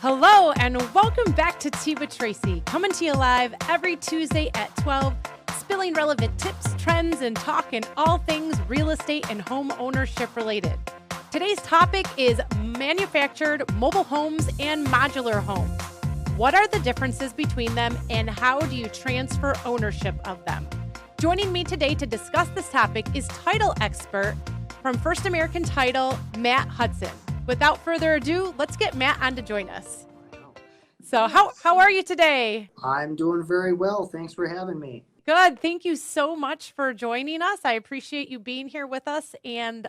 Hello and welcome back to Tea with Tracy, coming to you live every Tuesday at 12, spilling relevant tips, trends, and talking all things real estate and home ownership related. Today's topic is manufactured mobile homes and modular homes. What are the differences between them and how do you transfer ownership of them? Joining me today to discuss this topic is title expert from First American Title, Matt Hudson. Without further ado, let's get Matt on to join us. So how are you today? I'm doing very well. Thanks for having me. Good. Thank you so much for joining us. I appreciate you being here with us and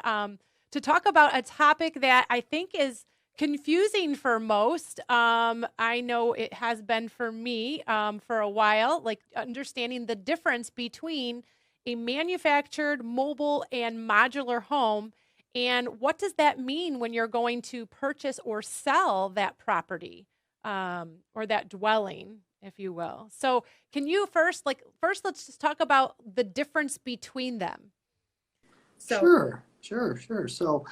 to talk about a topic that I think is confusing for most. I know it has been for me for a while, like understanding the difference between a manufactured, mobile, and modular home. And what does that mean when you're going to purchase or sell that property or that dwelling, if you will? So can you first let's just talk about the difference between them. Sure. So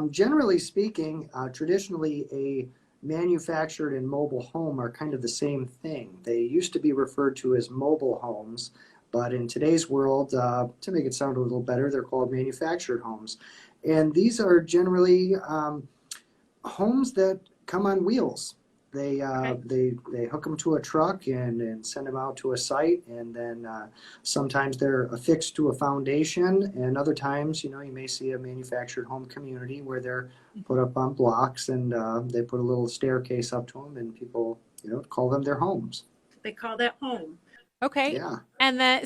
generally speaking, traditionally a manufactured and mobile home are kind of the same thing. They used to be referred to as mobile homes, but in today's world, to make it sound a little better, they're called manufactured homes. And these are generally homes that come on wheels. They hook them to a truck and send them out to a site, and then sometimes they're affixed to a foundation, and other times, you may see a manufactured home community where they're put up on blocks and they put a little staircase up to them, and people, call them their homes. They call that home. Okay. Yeah. And then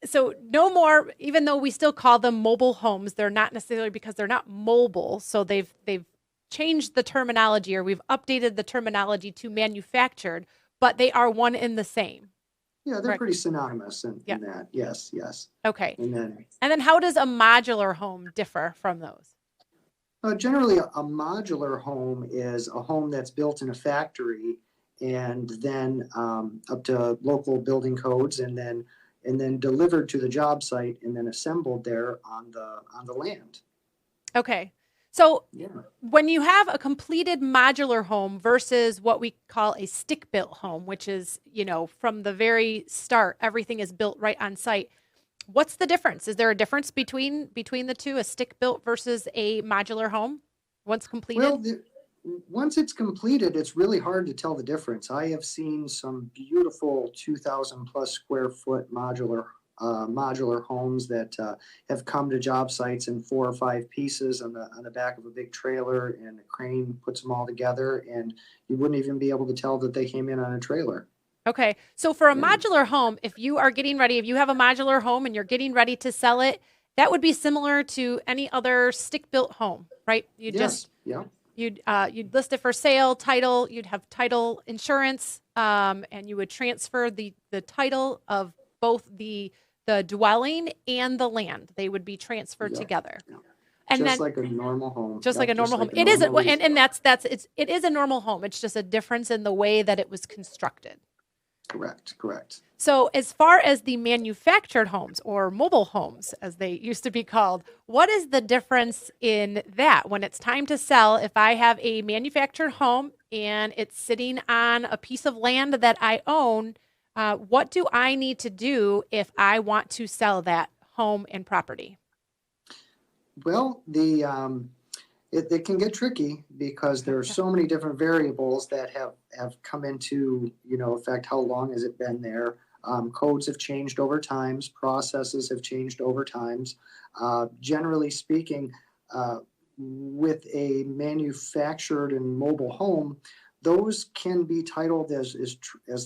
so no more, even though we still call them mobile homes, they're not necessarily because they're not mobile. So they've changed the terminology, or we've updated the terminology to manufactured, but they are one and the same. Yeah, they're Correct. Pretty synonymous in that. Yes. Okay. And then how does a modular home differ from those? Generally, a modular home is a home that's built in a factory and then up to local building codes, and then delivered to the job site and then assembled there on the land. Okay. So Yeah. when you have a completed modular home versus what we call a stick-built home, which is, from the very start, everything is built right on site. What's the difference? Is there a difference between the two, a stick-built versus a modular home once completed? Well, once it's completed, it's really hard to tell the difference. I have seen some beautiful 2,000 plus square foot modular homes that have come to job sites in 4 or 5 pieces on the back of a big trailer, and a crane puts them all together, and you wouldn't even be able to tell that they came in on a trailer. Okay. So for a modular home, if you have a modular home and you're getting ready to sell it, that would be similar to any other stick-built home, right? You'd list it for sale, title, you'd have title insurance, and you would transfer the title of both the dwelling and the land. They would be transferred together. Yeah. And just then, like a normal home. Just like a normal home. It is, it is a normal home. It's just a difference in the way that it was constructed. Correct. So as far as the manufactured homes, or mobile homes, as they used to be called, what is the difference in that? When it's time to sell, if I have a manufactured home and it's sitting on a piece of land that I own, what do I need to do if I want to sell that home and property? Well, it can get tricky because there are so many different variables that have come into effect. How long has it been there? Codes have changed over times. Processes have changed over times. Generally speaking, with a manufactured and mobile home, those can be titled as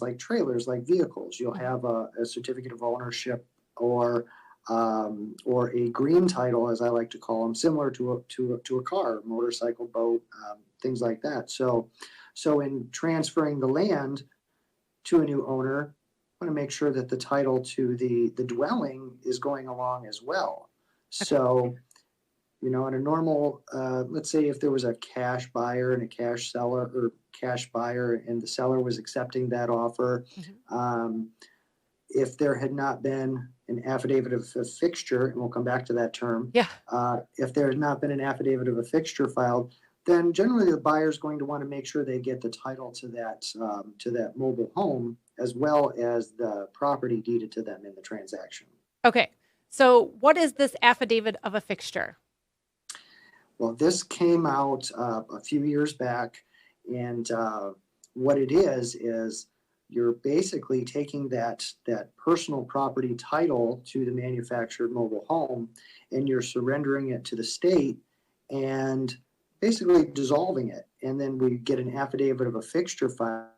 like trailers, like vehicles. You'll have a certificate of ownership or a green title, as I like to call them, similar to a car, motorcycle, boat, things like that. So in transferring the land to a new owner, I want to make sure that the title to the dwelling is going along as well. So, in a normal, let's say if there was a cash buyer and a cash seller, or cash buyer and the seller was accepting that offer, if there had not been an affidavit of a fixture, and we'll come back to that term. Yeah. If there had not been an affidavit of a fixture filed, then generally the buyer is going to want to make sure they get the title to that mobile home, as well as the property deeded to them in the transaction. Okay. So what is this affidavit of a fixture? Well, this came out a few years back, and what it is you're basically taking that personal property title to the manufactured mobile home, and you're surrendering it to the state and basically dissolving it. And then we get an affidavit of a fixture filed,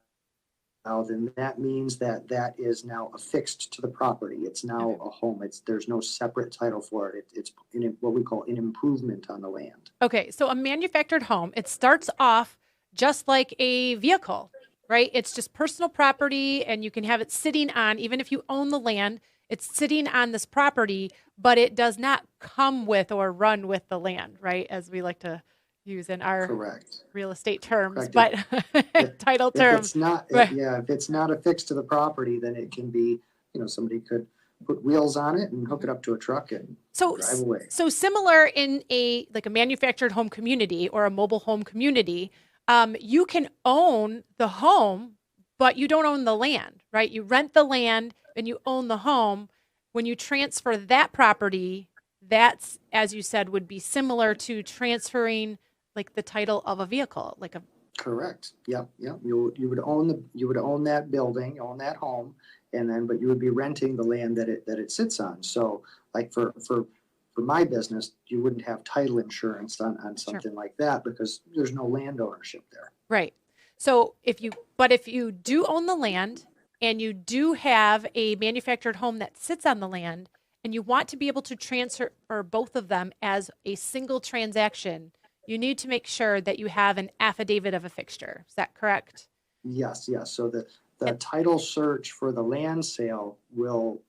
and that means that is now affixed to the property. It's now a home. There's no separate title for it. It's what we call an improvement on the land. Okay, so a manufactured home, it starts off just like a vehicle, right? It's just personal property, and you can have it sitting on, even if you own the land, it's sitting on this property, but it does not come with or run with the land, right? As we like to use in our real estate terms, but title terms. It's not, if it's not affixed to the property, then it can be, somebody could put wheels on it and hook it up to a truck and drive away. So similar in a manufactured home community or a mobile home community, you can own the home, but you don't own the land, right? You rent the land and you own the home. When you transfer that property, that's, as you said, would be similar to transferring like the title of a vehicle, like a. Correct. Yep. You would own that building, own that home, but you would be renting the land that it sits on. So, like for my business, you wouldn't have title insurance on something like that because there's no land ownership there. Right. So if you do own the land and you do have a manufactured home that sits on the land, and you want to be able to transfer both of them as a single transaction, you need to make sure that you have an affidavit of a fixture. Is that correct? Yes. So the title search for the land sale will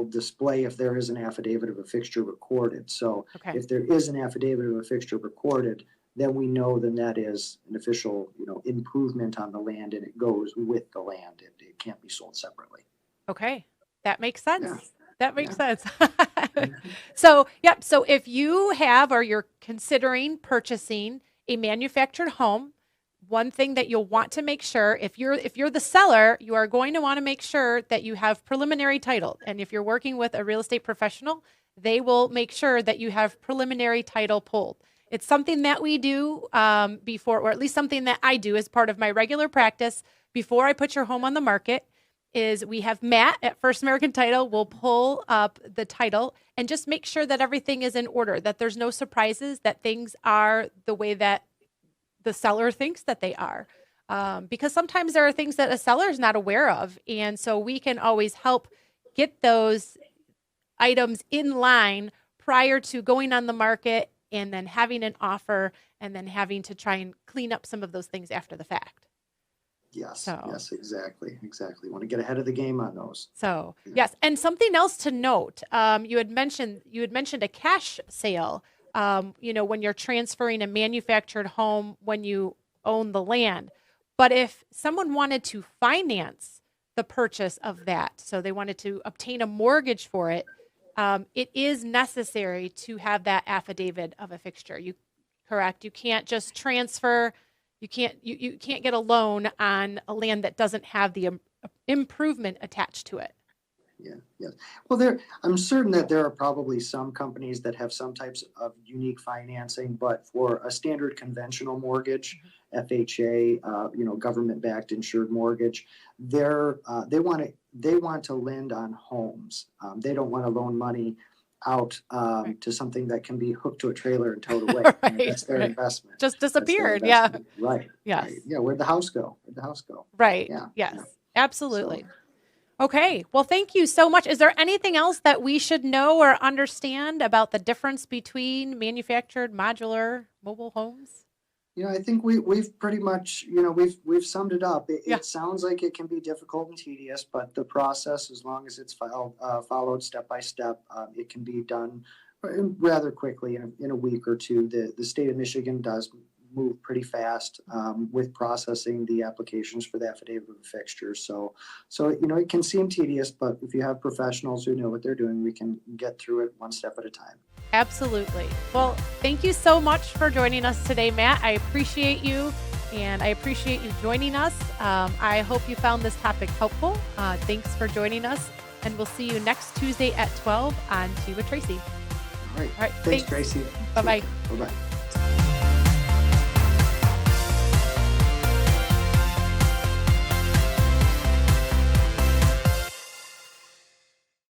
display if there is an affidavit of a fixture recorded. So if there is an affidavit of a fixture recorded, then we know that is an official, improvement on the land, and it goes with the land. It can't be sold separately. Okay. That makes sense. Yeah. That makes sense. So if you have or you're considering purchasing a manufactured home, one thing that you'll want to make sure, if you're the seller, you are going to want to make sure that you have preliminary title. And if you're working with a real estate professional, they will make sure that you have preliminary title pulled. It's something that we do before, or at least something that I do as part of my regular practice before I put your home on the market. Is we have Matt at First American Title will pull up the title and just make sure that everything is in order, that there's no surprises, that things are the way that the seller thinks that they are. Because sometimes there are things that a seller is not aware of. And so we can always help get those items in line prior to going on the market and then having an offer and then having to try and clean up some of those things after the fact. Yes, exactly. Want to get ahead of the game on those. So, yes. And something else to note, you had mentioned a cash sale, when you're transferring a manufactured home when you own the land. But if someone wanted to finance the purchase of that, so they wanted to obtain a mortgage for it, it is necessary to have that affidavit of a fixture. Correct? You can't just transfer. You can't get a loan on a land that doesn't have the improvement attached to it. Yeah. Well, I'm certain that there are probably some companies that have some types of unique financing, but for a standard conventional mortgage, FHA, government-backed insured mortgage, they want to lend on homes. They don't want to loan money out to something that can be hooked to a trailer and towed away. That's their investment. Just disappeared. Yeah. Right. Yes. Right. Yeah. Where'd the house go? Right. Yeah. Yes. Yeah. Absolutely. Okay. Well, thank you so much. Is there anything else that we should know or understand about the difference between manufactured, modular, mobile homes? I think we've pretty much, we've summed it up. It sounds like it can be difficult and tedious, but the process, as long as it's followed step by step, it can be done rather quickly in a week or two. The state of Michigan does move pretty fast with processing the applications for the affidavit of fixtures. So it can seem tedious, but if you have professionals who know what they're doing, we can get through it one step at a time. Absolutely. Well, thank you so much for joining us today, Matt. I appreciate you and I appreciate you joining us. I hope you found this topic helpful. Thanks for joining us, and we'll see you next Tuesday at 12 on Tea with Tracy. All right. All right. Thanks, Tracy. Bye bye. Bye bye.